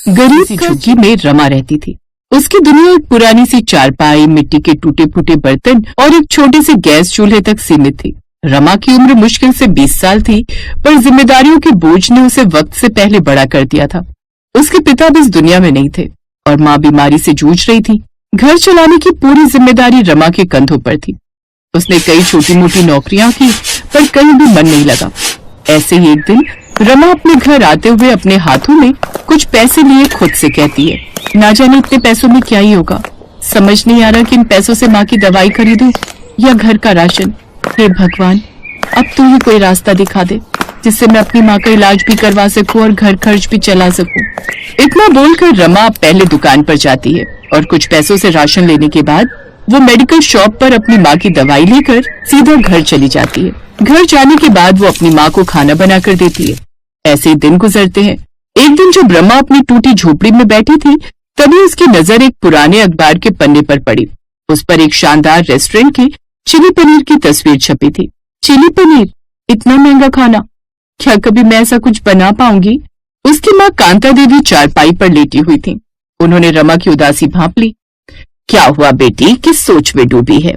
गरीब सी झुग्गी में रमा रहती थी। उसकी दुनिया एक पुरानी सी चारपाई, मिट्टी के टूटे फूटे बर्तन और एक छोटे से गैस चूल्हे तक सीमित थी। रमा की उम्र मुश्किल से 20 साल थी, पर जिम्मेदारियों के बोझ ने उसे वक्त से पहले बड़ा कर दिया था। उसके पिता अब इस दुनिया में नहीं थे और माँ बीमारी से जूझ रही थी। घर चलाने की पूरी जिम्मेदारी रमा के कंधों पर थी। उसने कई छोटी मोटी नौकरियां की, पर कहीं भी मन नहीं लगा। ऐसे ही एक दिन रमा अपने घर आते हुए अपने हाथों में कुछ पैसे लिए खुद से कहती है, ना जाने इतने पैसों में क्या ही होगा। समझ नहीं आ रहा कि इन पैसों से माँ की दवाई खरीदूं या घर का राशन। हे भगवान, अब तू ही कोई रास्ता दिखा दे जिससे मैं अपनी माँ का इलाज भी करवा सकूं और घर खर्च भी चला सकूं। इतना बोलकर रमा पहले दुकान पर जाती है और कुछ पैसों से राशन लेने के बाद वो मेडिकल शॉप पर अपनी माँ की दवाई लेकर सीधा घर चली जाती है। घर जाने के बाद वो अपनी माँ को खाना बनाकर देती है। ऐसे दिन गुजरते हैं। एक दिन जब रमा अपनी टूटी झोपड़ी में बैठी थी, तभी उसकी नजर एक पुराने अखबार के पन्ने पर पड़ी। उस पर एक शानदार रेस्टोरेंट की चिली पनीर की तस्वीर छपी थी। चिली पनीर, इतना महंगा खाना, क्या कभी मैं ऐसा कुछ बना पाऊंगी? उसकी माँ कांता देवी चारपाई पर लेटी हुई थी। उन्होंने रमा की उदासी भांप ली। क्या हुआ बेटी, किस सोच में डूबी है?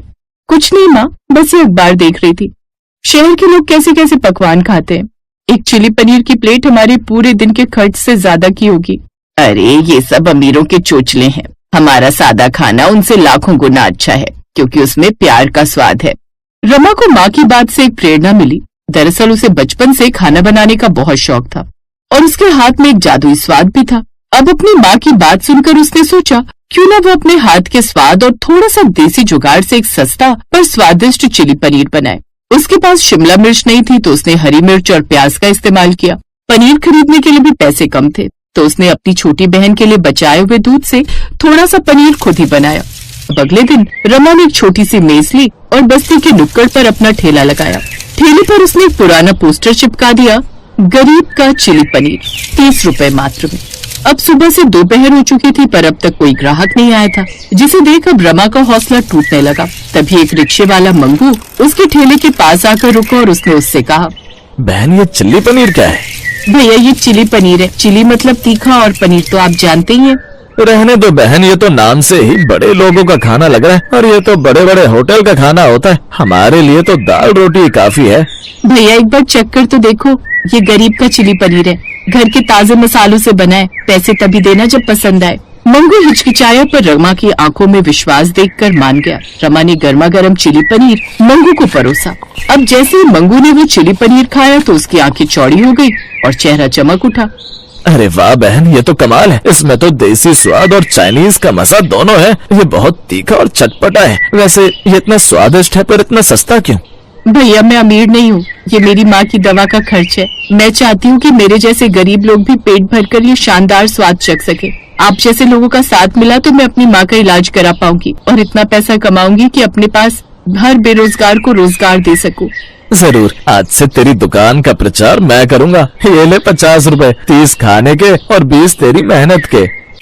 कुछ नहीं माँ, बस ये अखबार देख रही थी। शहर के लोग कैसे कैसे पकवान खाते हैं। एक चिली पनीर की प्लेट हमारे पूरे दिन के खर्च से ज्यादा की होगी। अरे ये सब अमीरों के चोचले हैं। हमारा सादा खाना उनसे लाखों गुना अच्छा है, क्योंकि उसमें प्यार का स्वाद है। रमा को माँ की बात से एक प्रेरणा मिली। दरअसल उसे बचपन से खाना बनाने का बहुत शौक था और उसके हाथ में एक जादुई स्वाद भी था। अब अपनी माँ की बात सुनकर उसने सोचा, क्यों ना वो अपने हाथ के स्वाद और थोड़ा सा देसी जुगाड़ से एक सस्ता पर स्वादिष्ट चिली पनीर बनाए। उसके पास शिमला मिर्च नहीं थी, तो उसने हरी मिर्च और प्याज का इस्तेमाल किया। पनीर खरीदने के लिए भी पैसे कम थे, तो उसने अपनी छोटी बहन के लिए बचाए हुए दूध से थोड़ा सा पनीर खुद ही बनाया। अब अगले दिन रमा ने एक छोटी सी मेज ली और बस्ती के नुक्कड़ पर अपना ठेला लगाया। ठेले पर उसने एक पुराना पोस्टर चिपका दिया, गरीब का चिली पनीर, 30 रुपए मात्र में। अब सुबह से दोपहर हो चुकी थी, पर अब तक कोई ग्राहक नहीं आया था, जिसे देख अब रमा का हौसला टूटने लगा। तभी एक रिक्शे वाला मंगू उसके ठेले के पास आकर रुका और उसने उससे कहा, बहन ये चिल्ली पनीर क्या है? भैया ये चिली पनीर है। चिली मतलब तीखा और पनीर तो आप जानते ही हैं। रहने दो बहन, ये तो नाम से ही बड़े लोगों का खाना लग रहा है और ये तो बड़े बड़े होटल का खाना होता है। हमारे लिए तो दाल रोटी काफी है। भैया एक बार चेक कर तो देखो, ये गरीब का चिली पनीर है, घर के ताजे मसालों से बना है। पैसे तभी देना जब पसंद आए। मंगू हिचकिचाया, पर रमा की आंखों में विश्वास देखकर मान गया। रमा ने गर्मा गर्म चिली पनीर मंगू को परोसा। अब जैसे ही मंगू ने वो चिली पनीर खाया तो उसकी आंखें चौड़ी हो गई और चेहरा चमक उठा। अरे वाह बहन, ये तो कमाल है। इसमें तो देसी स्वाद और चाइनीज का मजा दोनों है। ये बहुत तीखा और चटपटा है। वैसे ये इतना स्वादिष्ट है, पर इतना सस्ता क्यों? भैया मैं अमीर नहीं हूँ, ये मेरी माँ की दवा का खर्च है। मैं चाहती हूँ कि मेरे जैसे गरीब लोग भी पेट भरकर ये शानदार स्वाद चख सके। आप जैसे लोगों का साथ मिला तो मैं अपनी माँ का इलाज करा पाऊंगी और इतना पैसा कमाऊंगी कि अपने पास हर बेरोजगार को रोजगार दे सकूं। जरूर, आज से तेरी दुकान का प्रचार मैं करूँगा। ये ले 50 रुपए, 30 खाने के और 20 तेरी मेहनत के।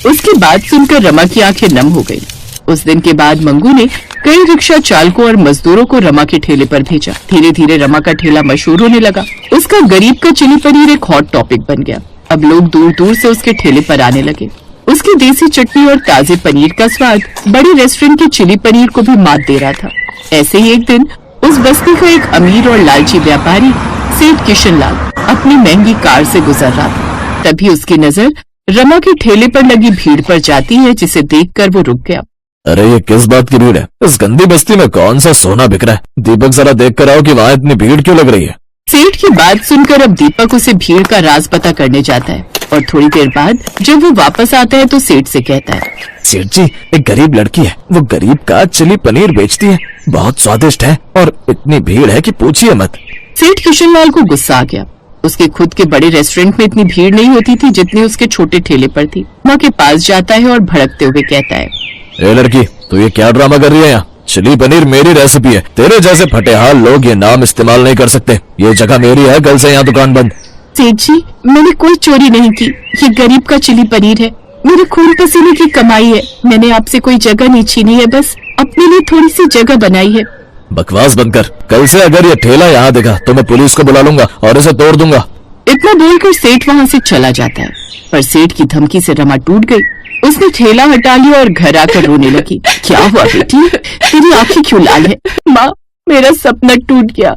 उसकी बात सुनकर रमा की आंखें नम हो गई। उस दिन के बाद मंगू ने कई रिक्शा चालकों और मजदूरों को रमा के ठेले पर भेजा। धीरे धीरे रमा का ठेला मशहूर होने लगा। उसका गरीब का चिली पनीर एक हॉट टॉपिक बन गया। अब लोग दूर दूर से उसके ठेले पर आने लगे। उसकी देसी चटनी और ताजे पनीर का स्वाद बड़े रेस्टोरेंट के चिली पनीर को भी मात दे रहा था। ऐसे ही एक दिन उस बस्ती का एक अमीर और लालची व्यापारी सेठ किशनलाल अपनी महंगी कार से गुजर रहा था। तभी उसकी नजर रमा के ठेले पर लगी भीड़ पर जाती है, जिसे देखकर वो रुक गया। अरे ये किस बात की भीड़ है? इस गंदी बस्ती में कौन सा सोना बिक रहा है? दीपक जरा देख कर आओ कि वहाँ इतनी भीड़ क्यों लग रही है। सेठ की बात सुनकर अब दीपक उसे भीड़ का राज पता करने जाता है और थोड़ी देर बाद जब वो वापस आता है तो सेठ से कहता है, सेठ जी, एक गरीब लड़की है, वो गरीब का चिली पनीर बेचती है। बहुत स्वादिष्ट है और इतनी भीड़ है कि पूछिए मत। सेठ किशनलाल को गुस्सा आ गया। उसके खुद के बड़े रेस्टोरेंट में इतनी भीड़ नहीं होती थी जितनी उसके छोटे ठेले पर थी। माँ के पास जाता है और भड़कते हुए कहता है, ए लड़की, तू ये क्या ड्रामा कर रही है यहाँ? चिली पनीर मेरी रेसिपी है। तेरे जैसे फटेहाल लोग ये नाम इस्तेमाल नहीं कर सकते। ये जगह मेरी है, कल से यहाँ दुकान बंद। सेठ जी, मैंने कोई चोरी नहीं की। ये गरीब का चिली पनीर है, मेरे खून पसीने की कमाई है। मैंने आपसे कोई जगह नहीं छीनी है, बस अपने लिए थोड़ी सी जगह बनाई है। बकवास बंद कर। कल से अगर ये ठेला यहाँ दिखा तो मैं पुलिस को बुला लूंगा और इसे तोड़ दूंगा। इतना बोलकर सेठ वहाँ से चला जाता है, पर सेठ की धमकी से रमा टूट गई। उसने ठेला हटा लिया और घर आकर रोने लगी। क्या हुआ बेटी, तेरी आंखें क्यों लाल है? माँ, मेरा सपना टूट गया।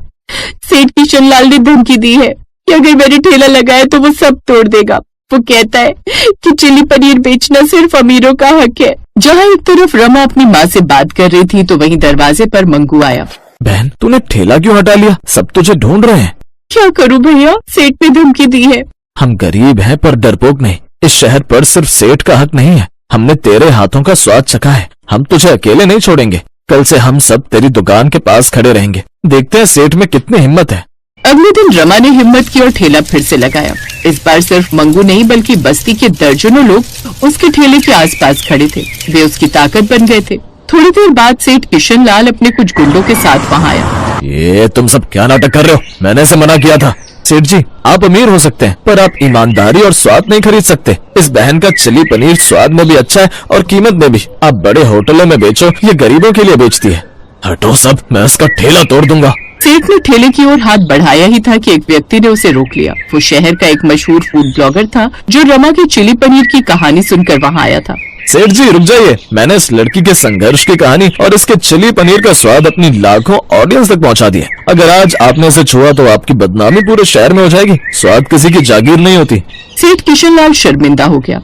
सेठ किशन लाल ने धमकी दी है कि अगर मैंने ठेला लगाया तो वो सब तोड़ देगा। वो कहता है कि चिली पनीर बेचना सिर्फ अमीरों का हक है। जहाँ एक तरफ रमा अपनी माँ से बात कर रही थी तो वहीं दरवाजे पर मंगू आया। बहन, तूने ठेला क्यों हटा लिया? सब तुझे ढूंढ रहे हैं। क्या करूं भैया, सेठ ने धमकी दी है। हम गरीब हैं पर डरपोक नहीं। इस शहर पर सिर्फ सेठ का हक नहीं है। हमने तेरे हाथों का स्वाद चखा है। हम तुझे अकेले नहीं छोड़ेंगे। कल से हम सब तेरी दुकान के पास खड़े रहेंगे। देखते हैं सेठ में कितनी हिम्मत है। अगले दिन रमा ने हिम्मत की और ठेला फिर से लगाया। इस बार सिर्फ मंगू नहीं बल्कि बस्ती के दर्जनों लोग उसके ठेले के आसपास खड़े थे। वे उसकी ताकत बन गए थे। थोड़ी देर बाद सेठ किशन लाल अपने कुछ गुंडों के साथ वहाँ आया। ये तुम सब क्या नाटक कर रहे हो? मैंने इसे मना किया था। सेठ जी, आप अमीर हो सकते हैं पर आप ईमानदारी और स्वाद नहीं खरीद सकते। इस बहन का चिली पनीर स्वाद में भी अच्छा है और कीमत में भी। आप बड़े होटलों में बेचो, ये गरीबों के लिए बेचती है। हटो सब, मैं उसका ठेला तोड़ दूंगा। सेठ ने ठेले की ओर हाथ बढ़ाया ही था कि एक व्यक्ति ने उसे रोक लिया। वो शहर का एक मशहूर फूड ब्लॉगर था जो रमा की चिली पनीर की कहानी सुनकर वहाँ आया था। सेठ जी रुक जाइए, मैंने इस लड़की के संघर्ष की कहानी और इसके चिली पनीर का स्वाद अपनी लाखों ऑडियंस तक पहुंचा दिया। अगर आज आपने इसे छुआ तो आपकी बदनामी पूरे शहर में हो जाएगी। स्वाद किसी की जागीर नहीं होती। सेठ किशन लाल शर्मिंदा हो गया।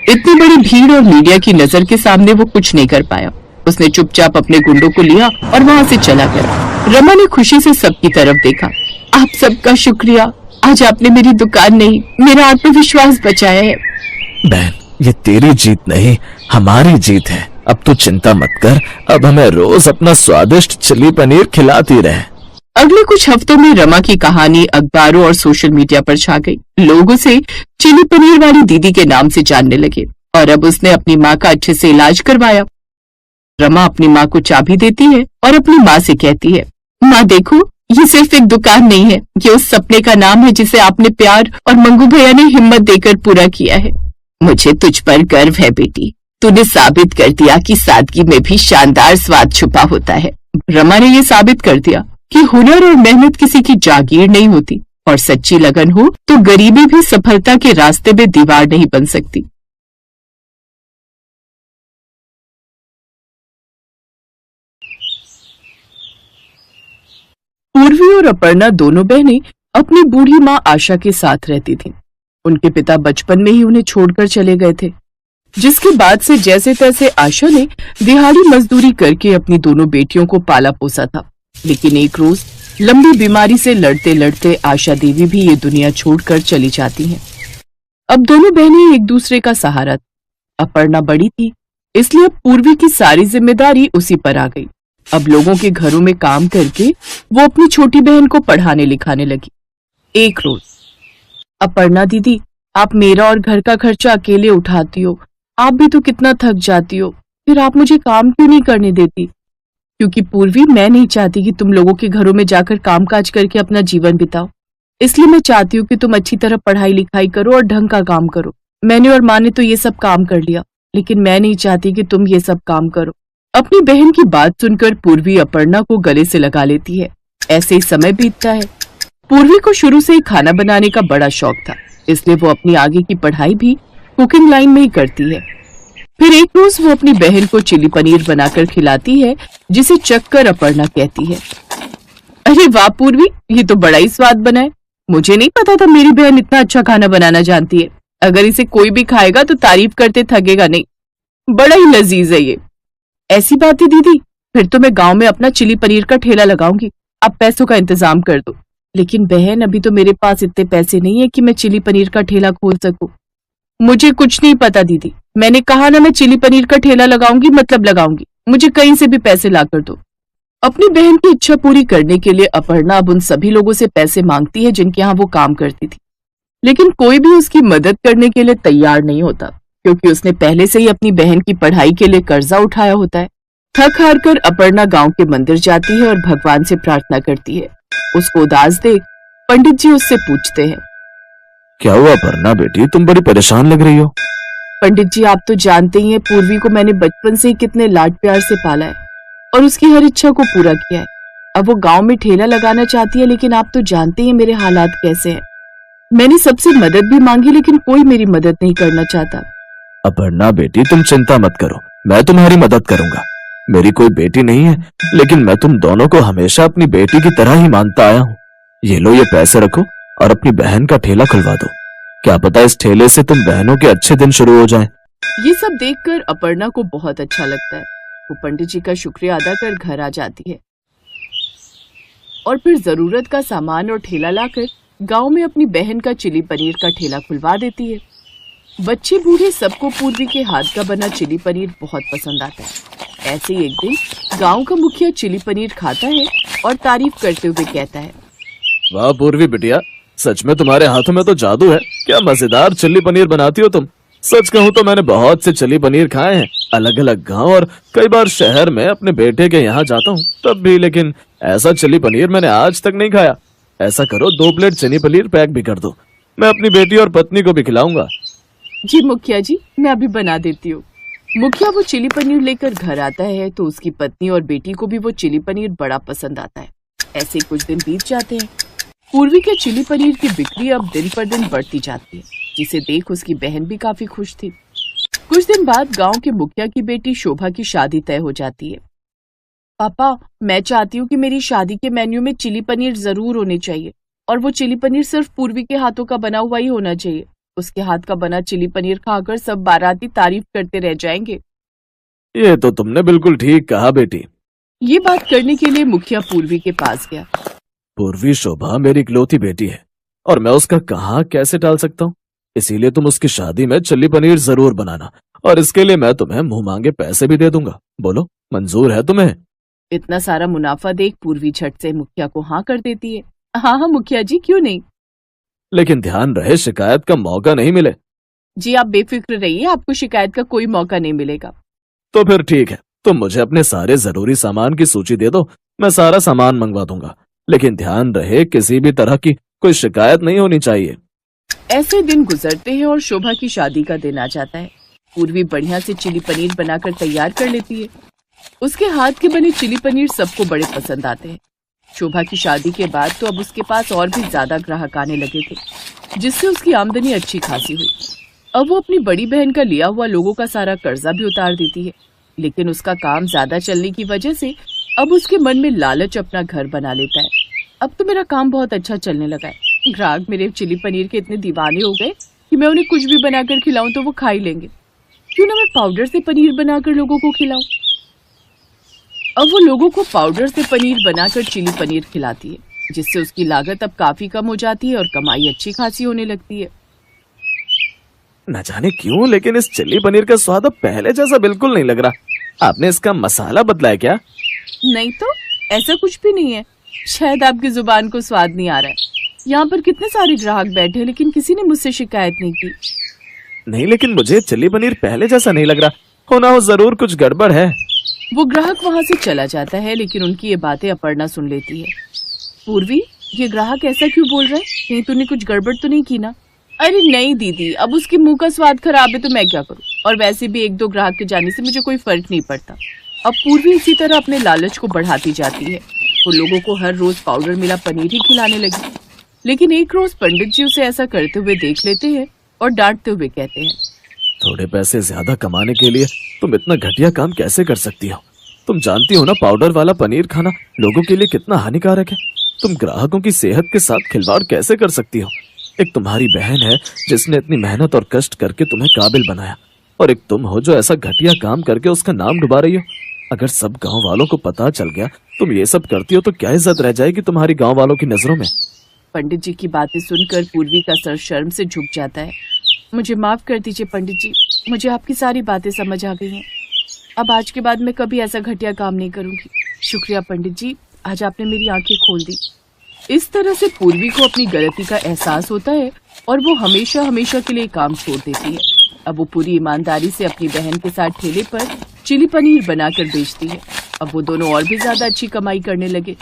इतनी बड़ी भीड़ और मीडिया की नजर के सामने वो कुछ नहीं कर पाया। उसने चुपचाप अपने गुंडों को लिया और वहाँ से चला गया। रमा ने खुशी से सबकी तरफ देखा। आप सबका शुक्रिया, आज आपने मेरी दुकान नहीं, मेरा आत्मविश्वास बचाया है। बहन, ये तेरी जीत नहीं, हमारी जीत है। अब तू चिंता मत कर, अब हमें रोज अपना स्वादिष्ट चिली पनीर खिलाती रहे। अगले कुछ हफ्तों में रमा की कहानी अखबारों और सोशल मीडिया पर छा गई। लोग उसे चिली पनीर वाली दीदी के नाम से जानने लगे और अब उसने अपनी माँ का अच्छे से इलाज करवाया। रमा अपनी माँ को चाबी देती है और अपनी माँ से कहती है, माँ देखो, ये सिर्फ एक दुकान नहीं है, ये उस सपने का नाम है जिसे आपने प्यार और मंगू भैया ने हिम्मत देकर पूरा किया है। मुझे तुझ पर गर्व है बेटी। तूने साबित कर दिया कि सादगी में भी शानदार स्वाद छुपा होता है। रमा ने ये साबित कर दिया कि हुनर और मेहनत किसी की जागीर नहीं होती और सच्ची लगन हो तो गरीबी भी सफलता के रास्ते में दीवार नहीं बन सकती। पूर्वी और अपर्णा दोनों बहनें अपनी बूढ़ी माँ आशा के साथ रहती थीं। उनके पिता बचपन में ही उन्हें छोड़कर चले गए थे, जिसके बाद से जैसे तैसे आशा ने दिहाड़ी मजदूरी करके अपनी दोनों बेटियों को पाला पोसा था। लेकिन एक रोज लंबी बीमारी से लड़ते लड़ते आशा देवी भी ये दुनिया छोड़कर चली जाती हैं। अब दोनों बहनें एक दूसरे का सहारा थी। अपर्णा बड़ी थी, इसलिए अब पूर्वी की सारी जिम्मेदारी उसी पर आ गई। अब लोगों के घरों में काम करके वो अपनी छोटी बहन को पढ़ाने लिखाने लगी। एक रोज, अपर्णा दीदी, आप मेरा और घर का खर्चा अकेले उठाती हो, आप भी तो कितना थक जाती हो, फिर आप मुझे काम क्यों नहीं करने देती? क्योंकि पूर्वी, मैं नहीं चाहती कि तुम लोगों के घरों में जाकर कामकाज करके अपना जीवन बिताओ। इसलिए मैं चाहती हूँ कि तुम अच्छी तरह पढ़ाई लिखाई करो और ढंग का काम करो। मैंने और माँ ने तो ये सब काम कर लिया, लेकिन मैं नहीं चाहती कि तुम ये सब काम करो। अपनी बहन की बात सुनकर पूर्वी अपर्णा को गले से लगा लेती है। ऐसे ही समय बीतता है। पूर्वी को शुरू से ही खाना बनाने का बड़ा शौक था, इसलिए वो अपनी आगे की पढ़ाई भी कुकिंग लाइन में ही करती है। फिर एक रोज वो अपनी बहन को चिली पनीर बनाकर खिलाती है, जिसे चखकर अपर्णा कहती है, अरे वाह पूर्वी, ये तो बड़ा ही स्वाद बना है। मुझे नहीं पता था मेरी बहन इतना अच्छा खाना बनाना जानती है। अगर इसे कोई भी खाएगा तो तारीफ करते थकेगा नहीं। बड़ा ही लजीज है ये। ऐसी बात है दीदी, फिर तो मैं गांव में अपना चिली पनीर का ठेला लगाऊंगी। आप पैसों का इंतजाम कर दो। लेकिन बहन, अभी तो मेरे पास इतने पैसे नहीं है कि मैं चिली पनीर का ठेला खोल सकूं। मुझे कुछ नहीं पता दीदी, मैंने कहा ना, मैं चिली पनीर का ठेला लगाऊंगी मतलब लगाऊंगी। मुझे कहीं से भी पैसे ला कर दो। अपनी बहन की इच्छा पूरी करने के लिए अपर्णा अब उन सभी लोगों से पैसे मांगती है जिनके यहाँ वो काम करती थी, लेकिन कोई भी उसकी मदद करने के लिए तैयार नहीं होता, क्योंकि उसने पहले से ही अपनी बहन की पढ़ाई के लिए कर्जा उठाया होता है। थक हार कर अपर्णा गांव के मंदिर जाती है और भगवान से प्रार्थना करती है। उसको उदास देख पंडित जी उससे पूछते हैं, क्या हुआ अपर्णा बेटी, तुम बड़ी परेशान लग रही हो? पंडित जी, आप तो जानते ही हैं, पूर्वी को मैंने बचपन से ही कितने लाड प्यार से पाला है और उसकी हर इच्छा को पूरा किया है। अब वो गांव में ठेला लगाना चाहती है, लेकिन आप तो जानते ही मेरे हालात कैसे हैं। मैंने सबसे मदद भी मांगी लेकिन कोई मेरी मदद नहीं करना चाहता। अपर्णा बेटी, तुम चिंता मत करो, मैं तुम्हारी मदद करूंगा। मेरी कोई बेटी नहीं है, लेकिन मैं तुम दोनों को हमेशा अपनी बेटी की तरह ही मानता आया हूँ। ये लो, ये पैसे रखो और अपनी बहन का ठेला खुलवा दो। क्या पता इस ठेले से तुम बहनों के अच्छे दिन शुरू हो जाएं। ये सब देखकर अपर्णा को बहुत अच्छा लगता है। वो पंडित जी का शुक्रिया अदा कर घर आ जाती है और फिर जरूरत का सामान और ठेला लाकर गांव में अपनी बहन का चिली पनीर का ठेला खुलवा देती है। बच्चे बूढ़े सबको पूर्वी के हाथ का बना चिली पनीर बहुत पसंद आता है। ऐसे ही एक दिन गांव का मुखिया चिली पनीर खाता है और तारीफ करते हुए कहता है, वाह पूर्वी बिटिया, सच में तुम्हारे हाथों में तो जादू है। क्या मजेदार चिली पनीर बनाती हो तुम। सच कहूँ तो मैंने बहुत से चिली पनीर खाए हैं, अलग अलग गांव और कई बार शहर में अपने बेटे के यहाँ जाता हूँ तब भी, लेकिन ऐसा चिली पनीर मैंने आज तक नहीं खाया। ऐसा करो, 2 प्लेट चिली पनीर पैक भी कर दो, मैं अपनी बेटी और पत्नी को भी खिलाऊंगा। जी मुखिया जी, मैं अभी बना देती हूँ। मुखिया वो चिली पनीर लेकर घर आता है तो उसकी पत्नी और बेटी को भी वो चिली पनीर बड़ा पसंद आता है। ऐसे कुछ दिन बीत जाते हैं। पूर्वी के चिली पनीर की बिक्री अब दिन पर दिन बढ़ती जाती है, जिसे देख उसकी बहन भी काफी खुश थी। कुछ दिन बाद गांव के मुखिया की बेटी शोभा की शादी तय हो जाती है। पापा, मैं चाहती हूँ कि मेरी शादी के मेन्यू में चिली पनीर जरूर होने चाहिए और वो चिली पनीर सिर्फ पूर्वी के हाथों का बना हुआ ही होना चाहिए। उसके हाथ का बना चिली पनीर खाकर सब बाराती तारीफ करते रह जाएंगे। ये तो तुमने बिल्कुल ठीक कहा बेटी। ये बात करने के लिए मुखिया पूर्वी के पास गया। पूर्वी शोभा मेरी इकलौती बेटी है और मैं उसका कहाँ कैसे टाल सकता हूँ, इसीलिए तुम उसकी शादी में चिली पनीर जरूर बनाना और इसके लिए मैं तुम्हें मुंह मांगे पैसे भी दे दूंगा। बोलो, मंजूर है तुम्हें? इतना सारा मुनाफा देख पूर्वी झट से मुखिया को हाँ कर देती है। हाँ हाँ मुखिया जी, क्यों नहीं। लेकिन ध्यान रहे शिकायत का मौका नहीं मिले। जी आप बेफिक्र रहिए, आपको शिकायत का कोई मौका नहीं मिलेगा। तो फिर ठीक है, तुम मुझे अपने सारे जरूरी सामान की सूची दे दो, मैं सारा सामान मंगवा दूंगा, लेकिन ध्यान रहे किसी भी तरह की कोई शिकायत नहीं होनी चाहिए। ऐसे दिन गुजरते हैं और शोभा की शादी का दिन आ जाता है। पूर्वी बढ़िया से चिली पनीर बनाकर तैयार कर लेती है। उसके हाथ के बने चिली पनीर सबको बड़े पसंद आते हैं। शोभा की शादी के बाद तो अब उसके पास और भी ज्यादा ग्राहक आने लगे थे, जिससे उसकी आमदनी अच्छी खासी हुई। अब वो अपनी बड़ी बहन का लिया हुआ लोगों का सारा कर्जा भी उतार देती है, लेकिन उसका काम ज्यादा चलने की वजह से अब उसके मन में लालच अपना घर बना लेता है। अब तो मेरा काम बहुत अच्छा चलने लगा है। ग्राहक मेरे चिली पनीर के इतने दीवाने हो गए कि मैं उन्हें कुछ भी बनाकर खिलाऊं तो वो खा ही लेंगे। क्यों ना मैं पाउडर से पनीर बनाकर लोगों को खिलाऊं। अब वो लोगों को पाउडर से पनीर बनाकर चिली पनीर खिलाती है, जिससे उसकी लागत अब काफी कम हो जाती है और कमाई अच्छी खासी होने लगती है। न जाने क्यों, लेकिन इस चिली पनीर का स्वाद अब पहले जैसा बिल्कुल नहीं लग रहा। आपने इसका मसाला बदला है क्या? नहीं तो, ऐसा कुछ भी नहीं है। शायद आपकी जुबान को स्वाद नहीं आ रहा है। यहाँ पर कितने सारे ग्राहक बैठे हैं, लेकिन किसी ने मुझसे शिकायत नहीं की। नहीं, लेकिन मुझे चिली पनीर पहले जैसा नहीं लग रहा। होना हो जरूर कुछ गड़बड़ है। वो ग्राहक वहाँ से चला जाता है, लेकिन उनकी ये बातें अपर्णा सुन लेती है। पूर्वी, ये ग्राहक ऐसा क्यों बोल रहा है? कहीं तूने कुछ गड़बड़ तो नहीं की ना? अरे नहीं दीदी, अब उसके मुंह का स्वाद खराब है तो मैं क्या करूँ, और वैसे भी 1-2 ग्राहक के जाने से मुझे कोई फर्क नहीं पड़ता। अब पूर्वी इसी तरह अपने लालच को बढ़ाती जाती है। वो लोगों को हर रोज पाउडर मिला पनीर ही खिलाने लगी। लेकिन एक रोज पंडित जी उसे ऐसा करते हुए देख लेते हैं और डांटते हुए कहते हैं, थोड़े पैसे ज्यादा कमाने के लिए तुम इतना घटिया काम कैसे कर सकती हो? तुम जानती हो ना पाउडर वाला पनीर खाना लोगों के लिए कितना हानिकारक है। तुम ग्राहकों की सेहत के साथ खिलवाड़ कैसे कर सकती हो? एक तुम्हारी बहन है जिसने इतनी मेहनत और कष्ट करके तुम्हें काबिल बनाया, और एक तुम हो जो ऐसा घटिया काम करके उसका नाम डुबा रही हो। अगर सब गांव वालों को पता चल गया तुम ये सब करती हो तो क्या इज्जत रह जाएगी तुम्हारी गांव वालों की नजरों में। पंडित जी की बातें सुनकर पूर्वी का सर शर्म से झुक जाता है। मुझे माफ कर दीजिए पंडित जी, मुझे आपकी सारी बातें समझ आ गई हैं। अब आज के बाद मैं कभी ऐसा घटिया काम नहीं करूंगी। शुक्रिया पंडित जी, आज आपने मेरी आंखें खोल दी। इस तरह से पूर्वी को अपनी गलती का एहसास होता है और वो हमेशा हमेशा के लिए काम छोड़ देती है। अब वो पूरी ईमानदारी से अपनी बहन के साथ ठेले पर चिली पनीर बनाकर बेचती है। अब वो दोनों और भी ज्यादा अच्छी कमाई करने लगे,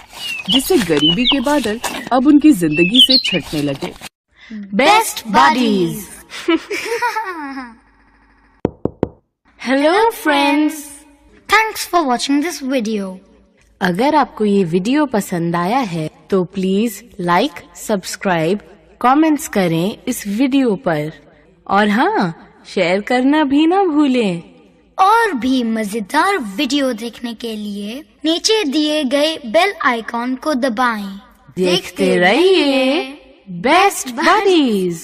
जिससे गरीबी के बादल अब उनकी जिंदगी से छटने लगे। Best buddies. Hello friends, thanks for watching this video. अगर आपको ये वीडियो पसंद आया है तो प्लीज लाइक, सब्सक्राइब, कमेंट्स करें इस वीडियो पर और हाँ, शेयर करना भी ना भूलें। और भी मजेदार वीडियो देखने के लिए नीचे दिए गए बेल आइकॉन को दबाएं। देखते रहिए बेस्ट बडीज।